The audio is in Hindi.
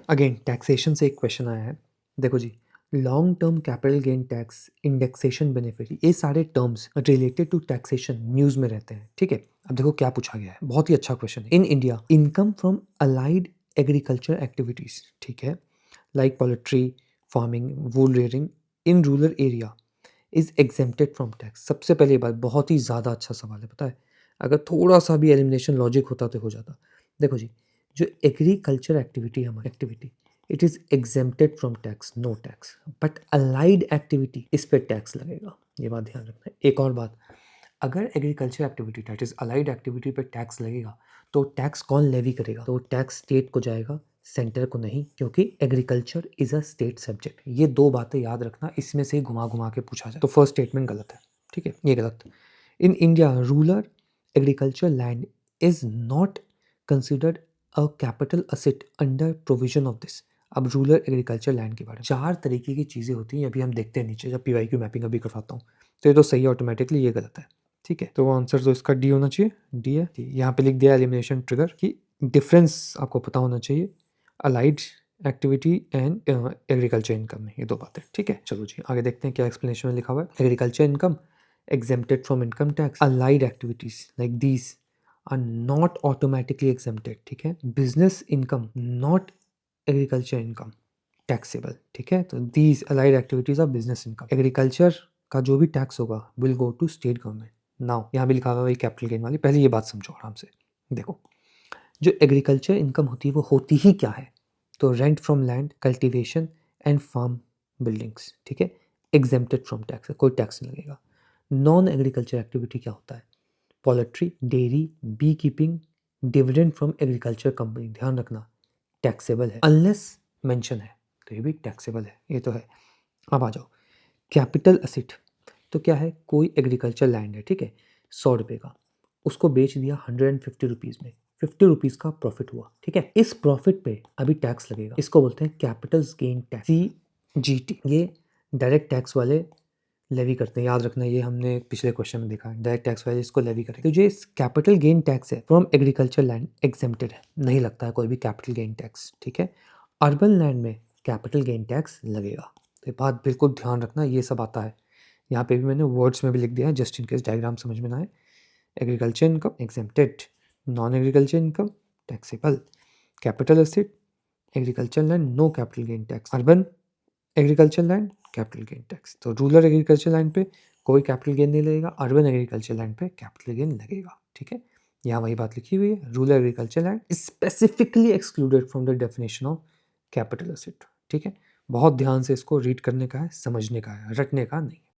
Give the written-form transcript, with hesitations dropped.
अगेन टैक्सेशन से एक क्वेश्चन आया है, देखो जी, long term capital gain tax, indexation benefit, ये सारे terms related to taxation news में रहते हैं, ठीक है। अब देखो क्या पूछा गया है, बहुत ही अच्छा क्वेश्चन है। In India income from allied agriculture activities, ठीक है, like poultry farming, wool rearing in rural area is exempted from tax. सबसे पहले बात, बहुत ही ज़्यादा अच्छा सवाल है, पता है, अगर थोड़ा सा भी एलिमिनेशन लॉजिक होता तो हो जाता। देखो जी, जो एग्रीकल्चर एक्टिविटी है हमारी activity, it is exempted from tax, no tax, but allied activity इस पर टैक्स लगेगा, ये बात ध्यान रखना है। एक और बात, अगर agriculture activity that is allied activity पे टैक्स लगेगा तो टैक्स कौन लेवी करेगा? तो टैक्स स्टेट को जाएगा, सेंटर को नहीं, क्योंकि agriculture is a state subject. ये दो बातें याद रखना, इसमें से घुमा घुमा के पूछा जाए। तो फर्स्ट स्टेटमेंट गलत है, ठीक है, ये गलत। In India rural agriculture land is not considered a capital asset under provision of this. अब रूरल एग्रीकल्चर लैंड के बारे में 4 तरीके की चीज़ें होती हैं, अभी हम देखते हैं नीचे जब PYQ मैपिंग अभी करवाता हूँ। तो ये तो सही है ऑटोमेटिकली, ये गलत है, ठीक है। तो आंसर तो इसका डी होना चाहिए, डी है। यहाँ पे लिख दिया एलिमिनेशन ट्रिगर कि डिफरेंस आपको पता होना चाहिए allied activity and agriculture income में, ये दो बातें, ठीक है। चलो जी आगे देखते हैं क्या एक्सप्लेनेशन में लिखा हुआ है। Agriculture income exempted from income tax, allied activities like these are not automatically exempted, ठीक है। business income not agriculture income taxable, ठीक है। तो these allied activities are business income। agriculture का जो भी टैक्स होगा will go to state government। Now यहाँ भी लिखा हुआ है कैपिटल गेन वाली, पहले ये बात समझो आराम से। देखो, जो एग्रीकल्चर इनकम होती है वो होती ही क्या है? तो rent from land, cultivation and farm buildings, ठीक है, एग्जेम्प्टेड फ्रॉम टैक्स, कोई टैक्स नहीं लगेगा। नॉन एग्रीकल्चर एक्टिविटी क्या होता है? Poultry, dairy, bee keeping, dividend from agriculture company, ध्यान रखना टैक्सेबल है, अनलेस मेंशन है तो ये भी टैक्सेबल है, ये तो है। अब आ जाओ कैपिटल असेट, तो क्या है? कोई एग्रीकल्चर लैंड है, ठीक है, 100 रुपये का, उसको बेच दिया 150 रुपीज़ में, 50 रुपीज़ का प्रॉफिट हुआ, ठीक है। इस प्रॉफिट पे अभी टैक्स लगेगा, इसको बोलते हैं कैपिटल गेन टैक्स, CGT। ये डायरेक्ट टैक्स वाले लेवी करते हैं, याद रखना, ये हमने पिछले क्वेश्चन में देखा है, डायरेक्ट टैक्स वाले इसको लेवी करेंगे। तो जो कैपिटल गेन टैक्स है फ्रॉम एग्रीकल्चर लैंड एग्जेम्प्टेड है, नहीं लगता है कोई भी कैपिटल गेन टैक्स, ठीक है। अर्बन लैंड में कैपिटल गेन टैक्स लगेगा, तो ये बात बिल्कुल ध्यान रखना, ये सब आता है। यहाँ पे भी मैंने वर्ड्स में भी लिख दिया है जस्ट इन केस डायग्राम समझ में ना आए। Agriculture income exempted, non agriculture income taxable, capital asset agriculture land no capital gain tax, urban agriculture land capital gain tax. तो रूरल एग्रीकल्चर लैंड पे कोई कैपिटल गेन नहीं लगेगा, अर्बन एग्रीकल्चर लैंड पे कैपिटल गेन लगेगा, ठीक है। यहाँ वही बात लिखी हुई है, rural agriculture land specifically excluded from the definition of capital asset, ठीक है। बहुत ध्यान से इसको रीड करने का है, समझने का है, रटने का नहीं।